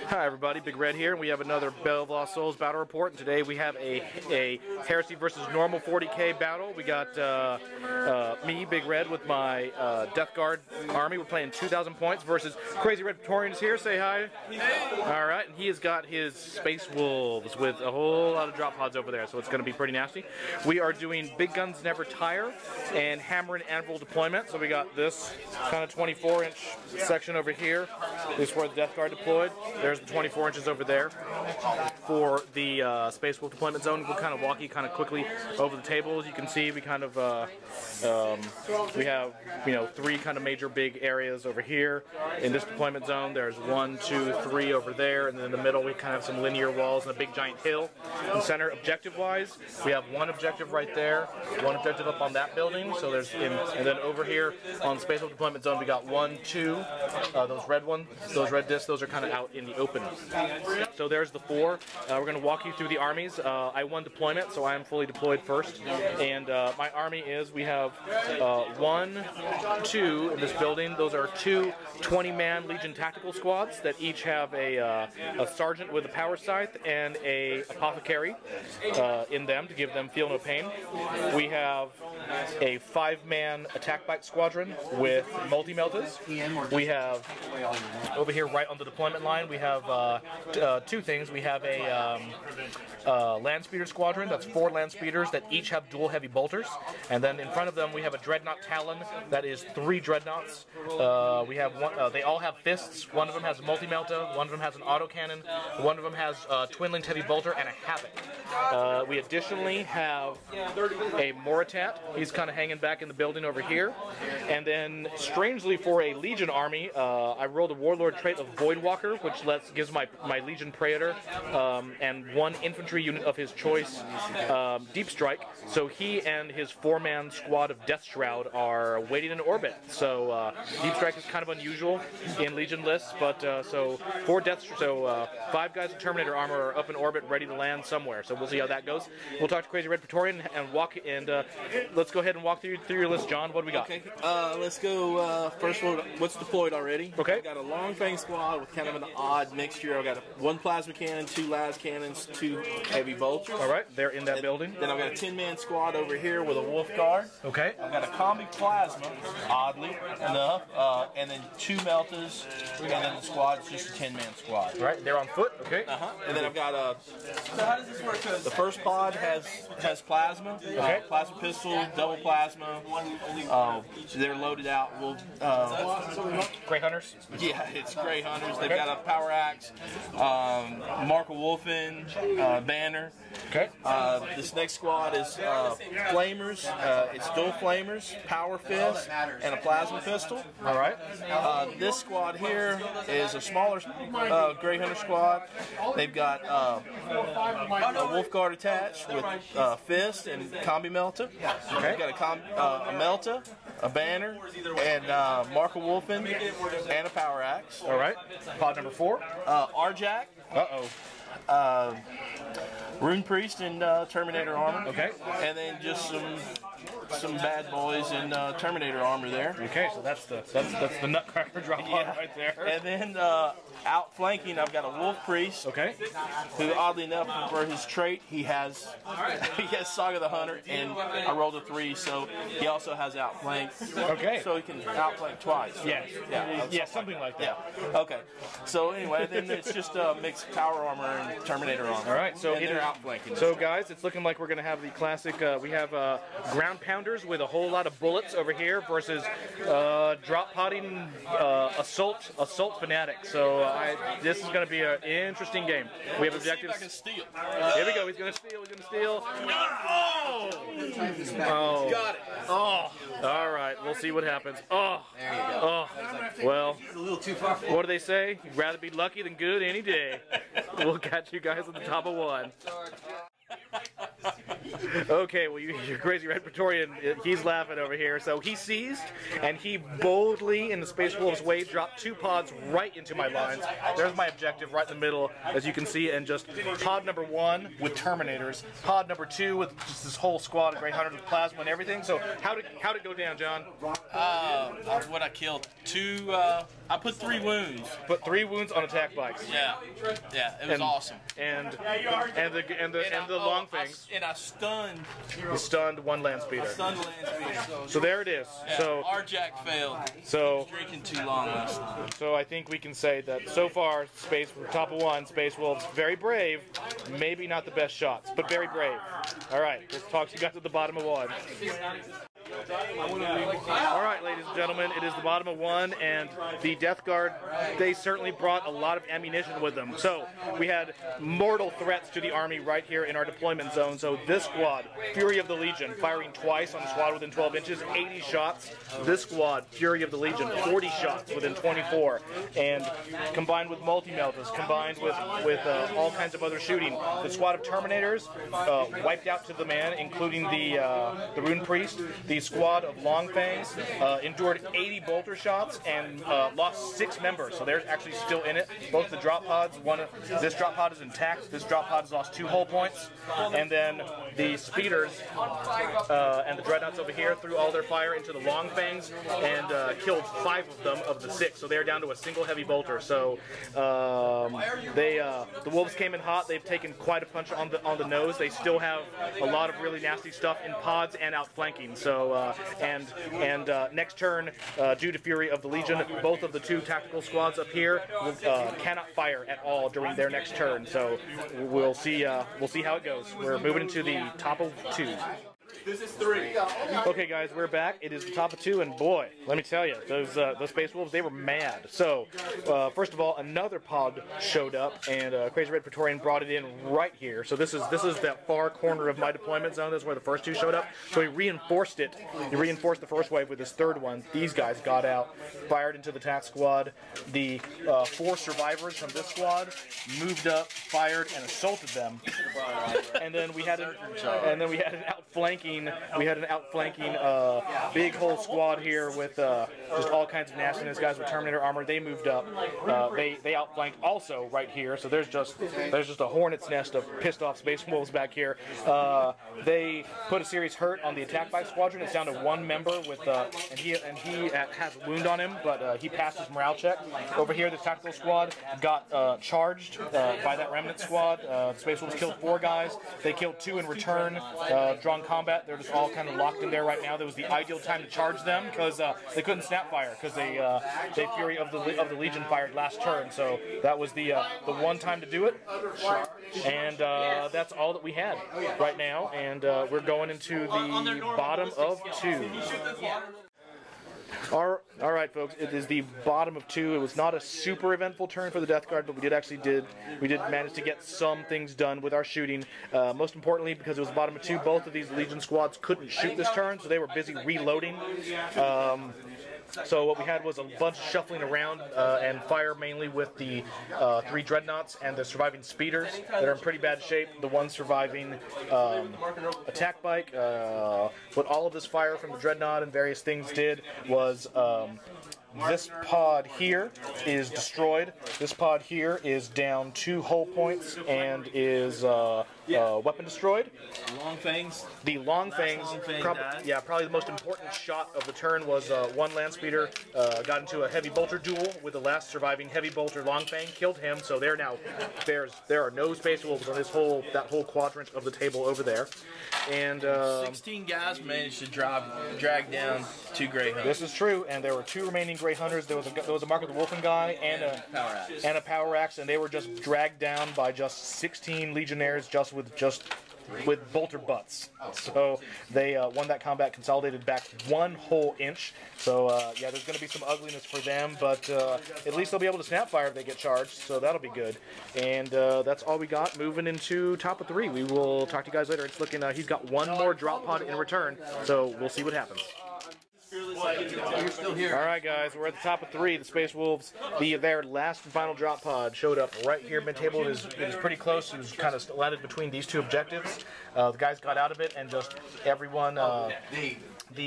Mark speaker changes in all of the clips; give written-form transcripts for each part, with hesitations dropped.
Speaker 1: Hi everybody, Bigred here, and we have another Battle of Lost Souls battle report, and today we have a Heresy versus normal 40k battle. We got me, Bigred, with my Death Guard army. We're playing 2,000 points versus CrazyRedPretorian is here. Say hi. Hey. Alright, and he has got his Space Wolves with a whole lot of drop pods over there, so it's going to be pretty nasty. We are doing Big Guns Never Tire and Hammer and Anvil deployment, so we got this kind of 24-inch section over here. This is where the Death Guard deployed. There's the 24 inches over there for the Space Wolf deployment zone. We'll kind of walk you kind of quickly over the tables. You can see we kind of we have, you know, 3 kind of major big areas over here in this deployment zone. There's 1, 2, 3 over there, and then in the middle we kind of have some linear walls and a big giant hill. In the center, objective-wise, we have 1 objective right there, 1 objective up on that building. So there's and then over here on the Space Wolf deployment zone, we got 1, 2. Those red ones, those red discs, those are kind of out in the open. So there's the 4. We're going to walk you through the armies. I won deployment, so I am fully deployed first. And my army is, we have 1, 2 in this building. Those are 2 20-man Legion tactical squads that each have a sergeant with a power scythe and a apothecary in them to give them feel no pain. We have a 5-man attack bike squadron with multi-meltas. We have over here right on the deployment line, we have 2 things. We have a land speeder squadron. That's 4 land speeders that each have dual heavy bolters, and then in front of them we have a dreadnought talon that is 3 dreadnoughts. We have one. They all have fists. One of them has a multi-melta. One of them has an autocannon. One of them has a twin-linked heavy bolter and a havoc. We additionally have a Moritat. He's kind of hanging back in the building over here. And then, strangely for a Legion army, I rolled a Warlord trait of Voidwalker, which gives my Legion Praetor and 1 infantry unit of his choice Deep Strike. So he and his 4-man squad of Death Shroud are waiting in orbit. So Deep Strike is kind of unusual in Legion lists, but so 5 guys with Terminator armor are up in orbit, ready to land somewhere. So we'll see how that goes. We'll talk to CrazyRedPretorian and walk, and let's go ahead and walk through your list, John. What do we got?
Speaker 2: Okay, let's go first one. What's deployed already?
Speaker 1: Okay.
Speaker 2: I've got a long fang squad with kind of an odd mixture. I've got 1 plasma cannon, 2 las cannons, 2 heavy bolters.
Speaker 1: All right, they're in that building.
Speaker 2: Then I've got a 10-man squad over here with a wolf guard.
Speaker 1: Okay.
Speaker 2: I've got a combi plasma, oddly enough, and then 2 meltas, and then the squad's just a 10-man squad.
Speaker 1: All right, they're on foot. Okay.
Speaker 2: And then I've got so how does this work? The first pod has plasma.
Speaker 1: Okay.
Speaker 2: Plasma pistol, double plasma. They're loaded out.
Speaker 1: Grey Hunters.
Speaker 2: Yeah, it's Grey Hunters. They've got a power axe, Mark a Wolfen, banner.
Speaker 1: Okay.
Speaker 2: This next squad is flamers. It's dual flamers, power fist, and a plasma pistol.
Speaker 1: All right.
Speaker 2: This squad here is a smaller Grey Hunter squad. They've got a wolf guard attached with fist and combi melta.
Speaker 1: Okay.
Speaker 2: They've got a melta, a banner, and Mark a Wolfen, and a power axe.
Speaker 1: All right. Pod number 4.
Speaker 2: Arjack.
Speaker 1: Uh-oh.
Speaker 2: Rune Priest in Terminator armor.
Speaker 1: Okay.
Speaker 2: And then just some bad boys in Terminator armor there.
Speaker 1: Okay, so that's the Nutcracker drop pod right there.
Speaker 2: And then outflanking, I've got a Wolf Priest.
Speaker 1: Okay.
Speaker 2: Who, oddly enough, for his trait, he has Saga the Hunter, and I rolled a 3, so he also has outflank.
Speaker 1: Okay.
Speaker 2: So he can outflank twice.
Speaker 1: Yes. Yeah, something like that.
Speaker 2: Yeah. Okay. So anyway, then it's just a mixed power armor and Terminator armor.
Speaker 1: All right. So
Speaker 2: they're outflanking.
Speaker 1: So guys, it's looking like we're going to have the classic. We have ground pounders with a whole lot of bullets over here versus drop potting assault fanatics. So this is going to be an interesting game. We have objectives.
Speaker 2: I can steal.
Speaker 1: Here we go. He's going to steal. He's going to steal. Oh!
Speaker 2: Got it.
Speaker 1: Oh! All right. We'll see what happens. Oh!
Speaker 3: There you go.
Speaker 1: Oh! Well,
Speaker 3: It's a little too far.
Speaker 1: what do they say? You'd rather be lucky than good any day. We'll catch you guys at the top of 1. Okay, well, your Crazy Red Praetorian, he's laughing over here. So he seized, and he boldly, in the Space Wolves way, dropped 2 pods right into my lines. There's my objective right in the middle, as you can see, and just pod number 1 with Terminators, pod number 2 with just this whole squad of Grey Hunters with plasma and everything. So how'd it go down, John?
Speaker 2: What I killed 2. I put 3 wounds.
Speaker 1: Put 3 wounds on attack bikes.
Speaker 2: Yeah, it was awesome.
Speaker 1: And the long things.
Speaker 2: I stunned.
Speaker 1: You stunned 1 land speeder.
Speaker 2: Stunned land speeder.
Speaker 1: So there it is.
Speaker 2: Yeah,
Speaker 1: So
Speaker 2: our jack failed.
Speaker 1: So
Speaker 2: he was drinking too long last night.
Speaker 1: So I think we can say that so far, top of 1, Space Wolves, very brave. Maybe not the best shots, but very brave. All right, let's talk to you guys at the bottom of 1. All right, ladies and gentlemen, it is the bottom of 1, and the Death Guard, they certainly brought a lot of ammunition with them. So we had mortal threats to the army right here in our deployment zone. So this squad, Fury of the Legion, firing twice on a squad within 12 inches, 80 shots. This squad, Fury of the Legion, 40 shots within 24. And combined with multi-meltas, combined with all kinds of other shooting, the squad of Terminators wiped out to the man, including the Rune Priest. The squad of Longfangs endured 80 bolter shots and lost 6 members, so they're actually still in it. Both the drop pods, this drop pod is intact, this drop pod has lost 2 hull points, and then the speeders and the dreadnoughts over here threw all their fire into the Longfangs and killed 5 of them of the 6, so they're down to a single heavy bolter. So the Wolves came in hot. They've taken quite a punch on the nose. They still have a lot of really nasty stuff in pods and outflanking. So next turn, due to Fury of the Legion, both of the 2 tactical squads up here cannot fire at all during their next turn. So we'll see how it goes. We're moving into the top of 2.
Speaker 2: This is 3.
Speaker 1: Okay, guys, we're back. It is the top of 2, and boy, let me tell you, those Space Wolves, they were mad. So, first of all, another pod showed up, and CrazyRedPretorian brought it in right here. So this is that far corner of my deployment zone. This is where the first 2 showed up. So he reinforced it. He reinforced the first wave with his 3rd one. These guys got out, fired into the tac squad. The 4 survivors from this squad moved up, fired, and assaulted them. And then we had an outflanking. We had an outflanking big whole squad here with just all kinds of nastiness. Guys with Terminator armor, they moved up. They outflanked also right here. So there's just a hornet's nest of pissed off Space Wolves back here. They put a serious hurt on the attack bike squadron. It's down to 1 member with and he has a wound on him, but he passed his morale check. Over here, the tactical squad got charged by that remnant squad. Space Wolves killed 4 guys. They killed 2 in return. Drawn combat. They're just all kind of locked in there right now. That was the ideal time to charge them because they couldn't snap fire because they Fury of the Legion fired last turn. So that was the one time to do it. And that's all that we had right now. And we're going into the bottom of 2. All right, folks. It is the bottom of 2. It was not a super eventful turn for the Death Guard, but we did manage to get some things done with our shooting. Most importantly, because it was the bottom of 2, both of these Legion squads couldn't shoot this turn, so they were busy reloading. So what we had was a bunch of shuffling around and fire mainly with the 3 dreadnoughts and the surviving speeders that are in pretty bad shape. The one surviving attack bike. What all of this fire from the dreadnought and various things did was this pod here is destroyed. This pod here is down 2 hull points and is weapon destroyed. The Longfangs, probably the most important shot of the turn was 1 land speeder got into a heavy bolter duel with the last surviving heavy bolter Longfang, killed him. So there are no Space Wolves on that whole quadrant of the table over there. And
Speaker 2: 16 guys managed to drag down 2 Grey Hunters.
Speaker 1: This is true, and there were 2 remaining Grey Hunters. There was a Mark of the Wolfen guy and a power axe, and they were just dragged down by just 16 Legionnaires with bolter butts. So they won that combat, consolidated back 1 whole inch. So yeah, there's going to be some ugliness for them, but at least they'll be able to snap fire if they get charged, so that'll be good. And that's all we got. Moving into top of 3. We will talk to you guys later. It's looking, he's got 1 more drop pod in return, so we'll see what happens. Alright guys, we're at the top of 3. The Space Wolves, their last and final drop pod showed up right here mid-table. It is pretty close. It was kind of landed between these 2 objectives. The guys got out of it, and just everyone, the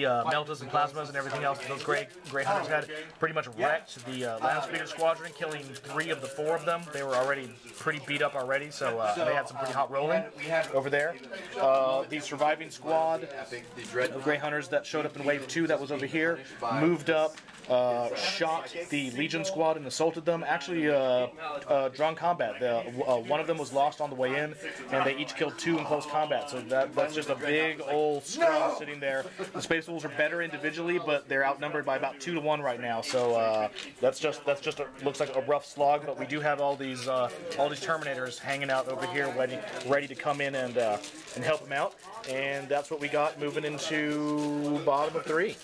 Speaker 1: Meltas and Plasmas and everything else those Grey Hunters had pretty much wrecked the Landspeeder Squadron, killing 3 of the 4 of them. They were already pretty beat up already, so they had some pretty hot rolling over there. The surviving squad of Grey Hunters that showed up in Wave 2 that was over here moved up, shot the Legion squad and assaulted them. Actually, drawn combat. One of them was lost on the way in, and they each killed 2 in close combat. So that's just a big old scrum sitting there. The Space Wolves are better individually, but they're outnumbered by about 2 to 1 right now. So that's just looks like a rough slog. But we do have all these Terminators hanging out over here, ready to come in and help them out. And that's what we got moving into bottom of 3.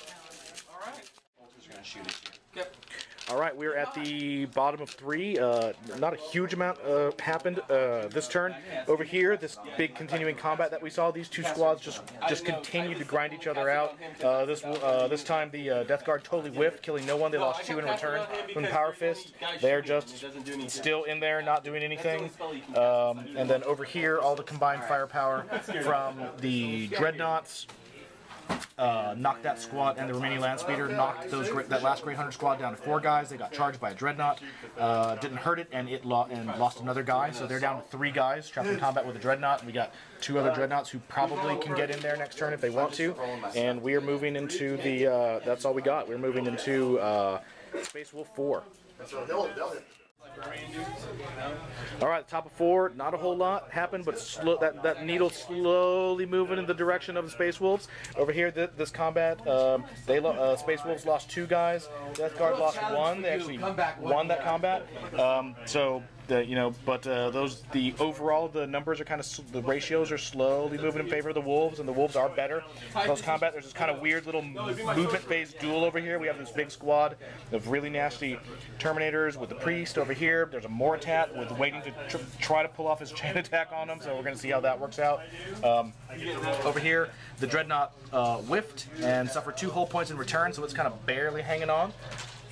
Speaker 1: All right, we're at the bottom of 3. Not a huge amount happened this turn. Over here, this big continuing combat that we saw, these 2 squads just continued to grind each other out. This time, the Death Guard totally whiffed, killing no one. They lost 2 in return from the Power Fist. They're just still in there, not doing anything. And then over here, all the combined firepower from the Dreadnoughts. Knocked that squad and the remaining Landspeeder, knocked that last Grey Hunter squad down to 4 guys. They got charged by a Dreadnought, didn't hurt it, and lost another guy. So they're down to 3 guys trapped in combat with a Dreadnought. We got 2 other Dreadnoughts who probably can get in there next turn if they want to. And we are moving into the. That's all we got. We're moving into Space Wolf 4. All right, top of 4, not a whole lot happened, but that needle slowly moving in the direction of the Space Wolves. Over here, this combat, Space Wolves lost 2 guys. Death Guard lost 1. They actually won that combat. Overall the numbers are the ratios are slowly moving in favor of the Wolves, and the Wolves are better. Close combat, there's this kind of weird little movement phase duel over here. We have this big squad of really nasty Terminators with the Priest over here. There's a Mortat waiting to try to pull off his chain attack on him, so we're going to see how that works out. Over here, the Dreadnought whiffed and suffered 2 hull points in return, so it's kind of barely hanging on.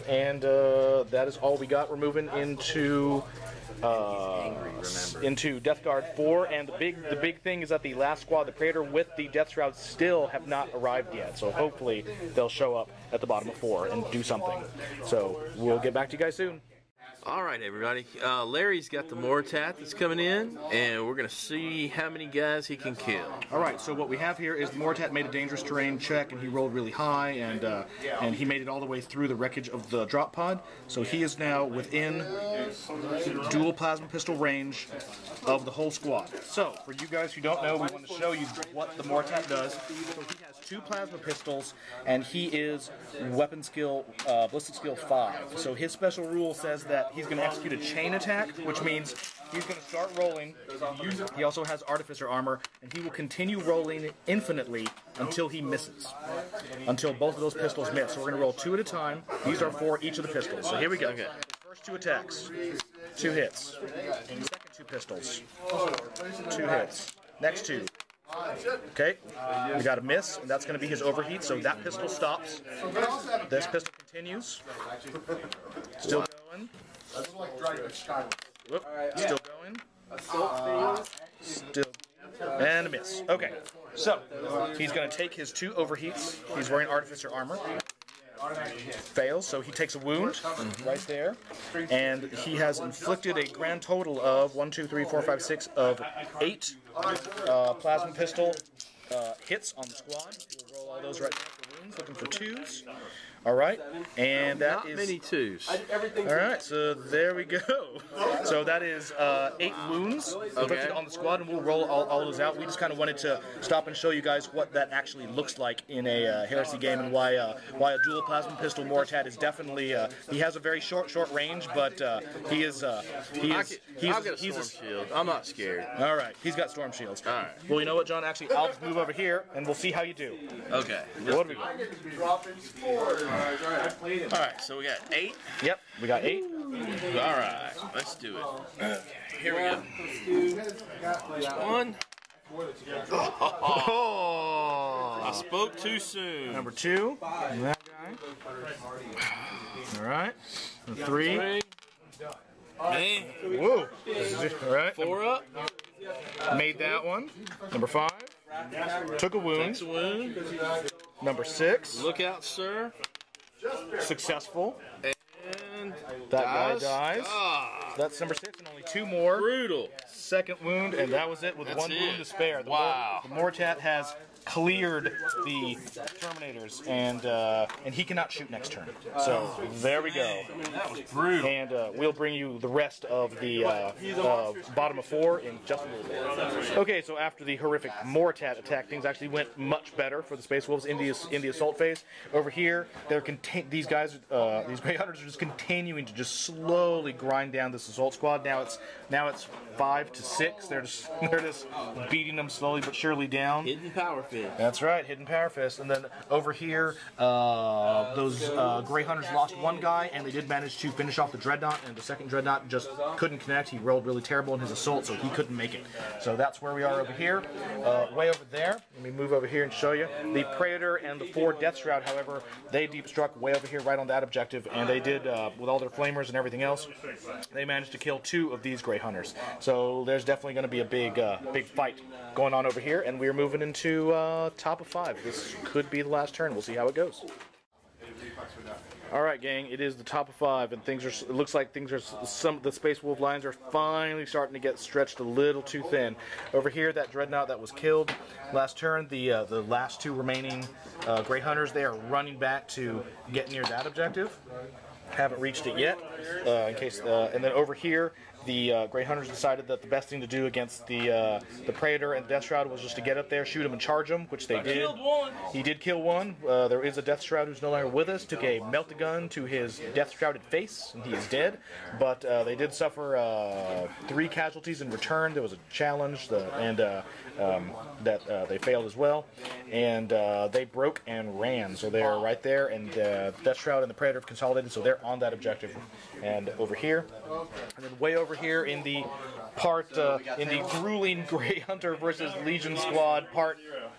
Speaker 1: And that is all we got. We're moving into Death Guard 4, and the big thing is that the last squad, the Praetor with the Death Shroud, still have not arrived yet. So hopefully they'll show up at the bottom of 4 and do something. So we'll get back to you guys soon.
Speaker 3: All right, everybody. Larry's got the Mortat that's coming in, and we're going to see how many guys he can kill.
Speaker 1: All right, so what we have here is the Mortat made a dangerous terrain check, and he rolled really high, and he made it all the way through the wreckage of the drop pod. So he is now within dual plasma pistol range of the whole squad. So, for you guys who don't know, we want to show you what the Mortat does. So he has 2 plasma pistols, and he is weapon skill, ballistic skill 5. So his special rule says that he's going to execute a chain attack, which means he's going to start rolling. He also has Artificer armor, and he will continue rolling infinitely until he misses. Until both of those pistols miss. So we're going to roll 2 at a time. These are for each of the pistols. So here we go.
Speaker 3: Okay.
Speaker 1: First 2 attacks. 2 hits. Second 2 pistols. 2 hits. Next 2. Okay, we got a miss, and that's going to be his overheat, so that pistol stops. This pistol continues. Still going. Whoop. Still going. Still. And a miss. Okay, so he's going to take his 2 overheats. He's wearing Artificer armor. Fails, so he takes a wound right there, and he has inflicted a grand total of 1, 2, 3, 4, 5, 6 of 8 plasma pistol hits on the squad. We'll roll all those right now for wounds, looking for 2s. All right, and that
Speaker 3: Not
Speaker 1: is
Speaker 3: many 2s.
Speaker 1: All right, so there we go. So that is 8 wounds inflicted on the squad, and we'll roll all those out. We just kind of wanted to stop and show you guys what that actually looks like in a Heresy game, and why a dual plasma pistol Mortat is definitely he has a very short range, but he's a
Speaker 3: Storm Shield. I'm not scared.
Speaker 1: All right, he's got storm shields.
Speaker 3: All right.
Speaker 1: Well, you know what, John? Actually, I'll just move over here, and we'll see how you do.
Speaker 3: Okay.
Speaker 1: What do we got?
Speaker 3: All right, so we got 8.
Speaker 1: Yep, we got 8.
Speaker 3: All right, let's do it. Okay, here we go. One. Oh, I spoke too soon.
Speaker 1: Number 2, that guy. All right. 3.
Speaker 3: Man.
Speaker 1: Whoa. All right.
Speaker 3: 4 up.
Speaker 1: Made that one. Number 5. Took a wound.
Speaker 3: Takes a wound.
Speaker 1: Number 6.
Speaker 3: Look out, sir.
Speaker 1: Successful.
Speaker 3: And
Speaker 1: That guy dies.
Speaker 3: Ah,
Speaker 1: So that's number 6, and only 2 more.
Speaker 3: brutal.
Speaker 1: Second wound, and that was it with
Speaker 3: That's
Speaker 1: 1
Speaker 3: it.
Speaker 1: wound to spare.
Speaker 3: Wow.
Speaker 1: The Mortat has cleared the Terminators, and he cannot shoot next turn. So there we go.
Speaker 3: That was brutal.
Speaker 1: And we'll bring you the rest of the bottom of 4 in just a little bit. Okay, so after the horrific Mortat attack, things actually went much better for the Space Wolves in the assault phase. Over here, these guys, these Grey Hunters, are just continuing to just slowly grind down this assault squad. Now it's 5 to 6. They're just beating them slowly but surely down.
Speaker 3: Hidden power fist.
Speaker 1: That's right, hidden power fist. And then over here, those Grey Hunters lost 1 guy, and they did manage to finish off the Dreadnought, and the second Dreadnought just couldn't connect. He rolled really terrible in his assault, so he couldn't make it. So that's where we are over here. Way over there, let me move over here and show you. The Praetor and the 4 Death Shroud, however, they deep struck way over here right on that objective, and they did, with all their flamers and everything else, they managed to kill 2 of these Grey Hunters. So there's definitely going to be a big fight going on over here, and we're moving into top of 5. This could be the last turn. We'll see how it goes. All right, gang, it is the top of 5, and it looks like some of the Space Wolf lines are finally starting to get stretched a little too thin. Over here, that Dreadnought that was killed last turn, the last 2 remaining Grey Hunters, they are running back to get near that objective. Haven't reached it yet. And then over here, the Grey Hunters decided that the best thing to do against the Praetor and the Death Shroud was just to get up there, shoot him, and charge him, which they did.
Speaker 3: Killed 1.
Speaker 1: He did kill 1. There is a Death Shroud who's no longer with us. Took a melt-a-gun to his death-shrouded face, and he is dead. But they did suffer 3 casualties in return. There was a challenge, that they failed as well. And they broke and ran, so they're right there. And Death Shroud and the Praetor have consolidated, so they're on that objective. And over here, and then way over here in the in the grueling Grey Hunter versus Legion squad, part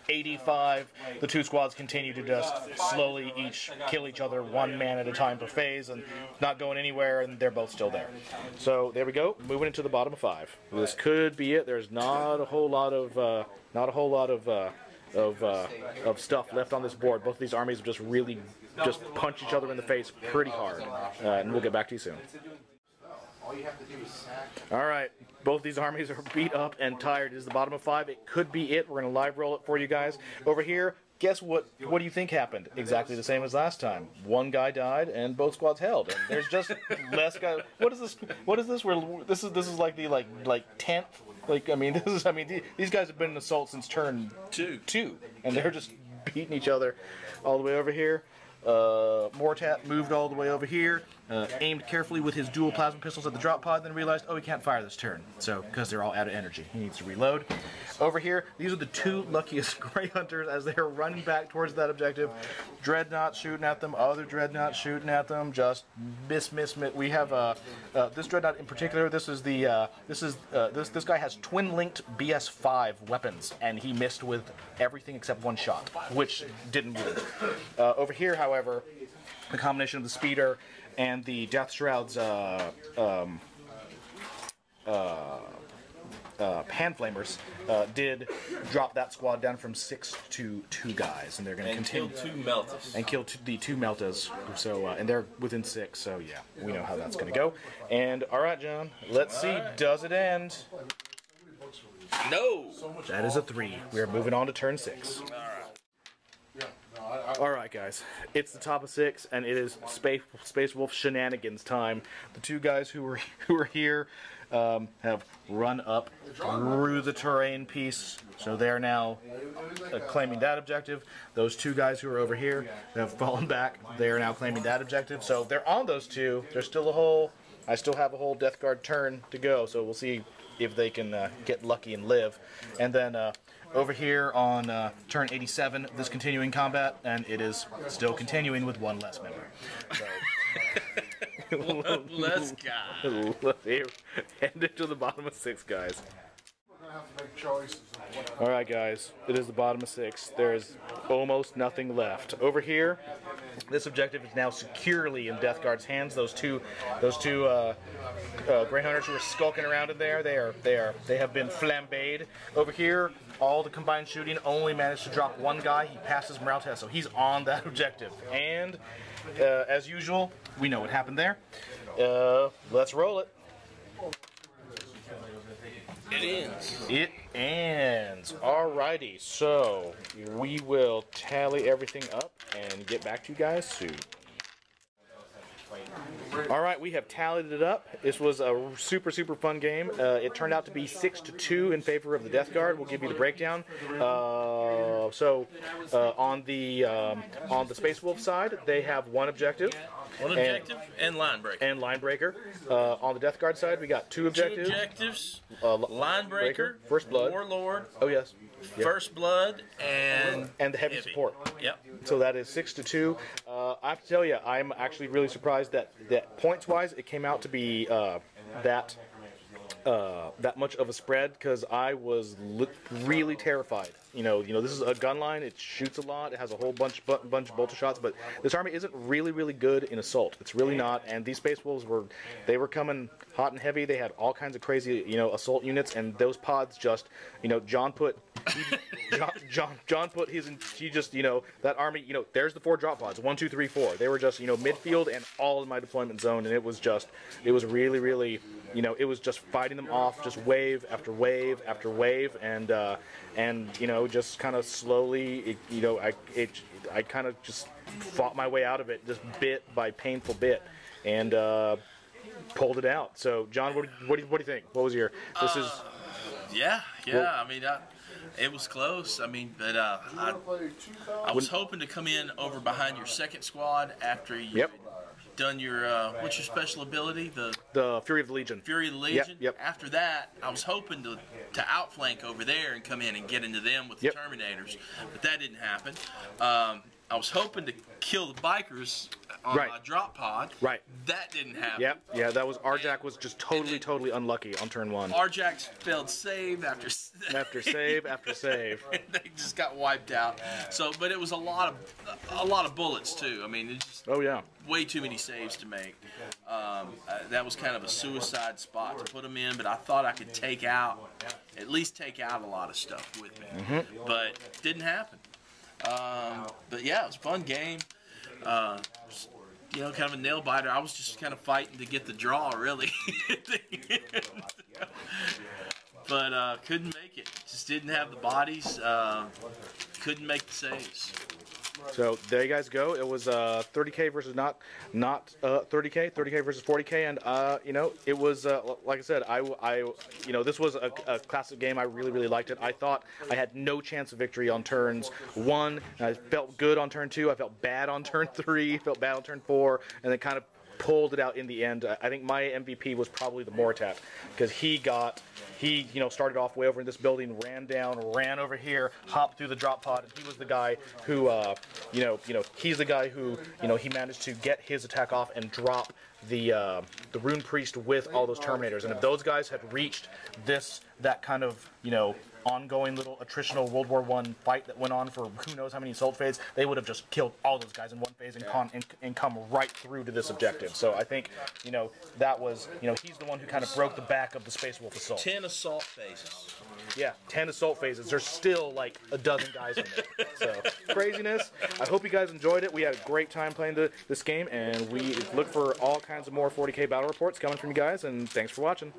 Speaker 1: 85, the 2 squads continue to just slowly each kill each other 1 man at a time per phase, and not going anywhere, and they're both still there. So there we go, moving into the bottom of 5. This could be it. There's not a whole lot of stuff left on this board. Both of these armies have just really punched each other in the face pretty hard, and we'll get back to you soon. All right, both these armies are beat up and tired. It is the bottom of 5. It could be it. We're going to live roll it for you guys. Over here, guess what? What do you think happened? Exactly the same as last time. 1 guy died, and both squads held. And there's just less guys. What is this? What is this? This is like the like 10th. These guys have been in assault since turn 2, and they're just beating each other all the way over here. Mortat moved all the way over here, aimed carefully with his dual plasma pistols at the drop pod, then realized, oh, he can't fire this turn, so because they're all out of energy, he needs to reload. Over here, these are the 2 luckiest Grey Hunters as they're running back towards that objective. Dreadnought shooting at them, other Dreadnought shooting at them, just miss. We have this Dreadnought in particular. This guy has twin-linked BS5 weapons, and he missed with everything except 1 shot, which didn't move. Over here, however, the combination of the speeder and the Death Shroud's hand flamers did drop that squad down from 6 to 2 guys, and they're going to continue.
Speaker 3: Kill 2 Meltas.
Speaker 1: And kill the 2 Meltas. So, and they're within 6. So yeah, we know how that's going to go. And all right, John, let's see. Does it end?
Speaker 3: No.
Speaker 1: That is a 3. We are moving on to turn 6. All right, guys, it's the top of 6, and it is Space Wolf shenanigans time. The 2 guys who were here have run up through the terrain piece, so they're now claiming that objective. Those 2 guys who are over here have fallen back. They are now claiming that objective. So they're on those 2. There's still a whole. I still have a whole Death Guard turn to go. So we'll see if they can get lucky and live. And then over here on turn 87, this continuing combat, and it is still continuing with 1 less member. So,
Speaker 3: 1 less guy.
Speaker 1: We're headed to the bottom of 6, guys. All right, guys, it is the bottom of 6. There is almost nothing left. Over here, This objective is now securely in Death Guard's hands. Those two Grey Hunters who are skulking around in there, they have been flambéed. Over here, all the combined shooting only managed to drop one guy. He passed his morale test, so he's on that objective. And as usual, we know what happened there. Let's roll it.
Speaker 3: It ends.
Speaker 1: It ends. Alrighty, so we will tally everything up and get back to you guys soon. Alright, we have tallied it up. This was a super fun game. It turned out to be 6-2 in favor of the Death Guard. We'll give you the breakdown. On the Space Wolf side, they have one objective.
Speaker 3: One objective and line breaker.
Speaker 1: And line breaker. On the Death Guard side, we got two objectives.
Speaker 3: Two objectives. Line breaker.
Speaker 1: First blood.
Speaker 3: Warlord.
Speaker 1: Oh yes. Yep.
Speaker 3: First blood and
Speaker 1: the heavy support.
Speaker 3: Yep.
Speaker 1: So that is 6-2. I have to tell you, I'm actually really surprised that points-wise, it came out to be that much of a spread, because I was really terrified. You know, this is a gun line. It shoots a lot. It has a whole bunch of bolter shots. But this army isn't really good in assault. It's really not. And these Space Wolves were coming hot and heavy. They had all kinds of crazy assault units. And those pods just John put that army. There's the 4 drop pods. 1, 2, 3, 4. They were just midfield and all in my deployment zone. And it was really. It was just fighting them off, just wave after wave after wave, and just kind of slowly, I kind of just fought my way out of it, just bit by painful bit, and pulled it out. So, John, what do you think? What was your? This is.
Speaker 3: Yeah. Well, I mean, it was close. I mean, but I was hoping to come in over behind your second squad after you.
Speaker 1: Yep.
Speaker 3: Done your what's your special ability?
Speaker 1: The Fury of the Legion.
Speaker 3: Fury of the Legion.
Speaker 1: Yep.
Speaker 3: After that, I was hoping to outflank over there and come in and get into them with the Terminators, but that didn't happen. I was hoping to kill the bikers on my drop pod.
Speaker 1: Right.
Speaker 3: That didn't happen.
Speaker 1: Yep. Yeah, that was Arjak was just totally unlucky on turn 1.
Speaker 3: Arjak failed save after
Speaker 1: save after save.
Speaker 3: They just got wiped out. So, but it was a lot of bullets too. I mean, it's just way too many saves to make. That was kind of a suicide spot to put them in, but I thought I could at least take out a lot of stuff with me. But didn't happen. But yeah, it was a fun game. Kind of a nail biter. I was just kind of fighting to get the draw, really. But couldn't make it. Just didn't have the bodies. Couldn't make the saves.
Speaker 1: So there you guys go. It was 30K versus not 30K, 30K versus 40K, and it was like I said, this was a classic game. I really liked it. I thought I had no chance of victory on turns 1. I felt good on turn 2. I felt bad on turn 3. Felt bad on turn 4, and then kind of pulled it out in the end. I think my MVP was probably the Mortat, because he started off way over in this building, ran over here, hopped through the drop pod, and he was the guy who, he's the guy who, he managed to get his attack off and drop the Rune Priest with all those Terminators. And if those guys had reached that kind of, ongoing little attritional World War I fight that went on for who knows how many assault phase, they would have just killed all those guys in one phase and come right through to this objective. So I think, that was, he's the one who kind of broke the back of the Space Wolf assault.
Speaker 3: 10 assault phases.
Speaker 1: Yeah, 10 assault phases. There's still like a dozen guys in there. So, craziness. I hope you guys enjoyed it. We had a great time playing this game, and we look for all kinds of more 40K battle reports coming from you guys, and thanks for watching.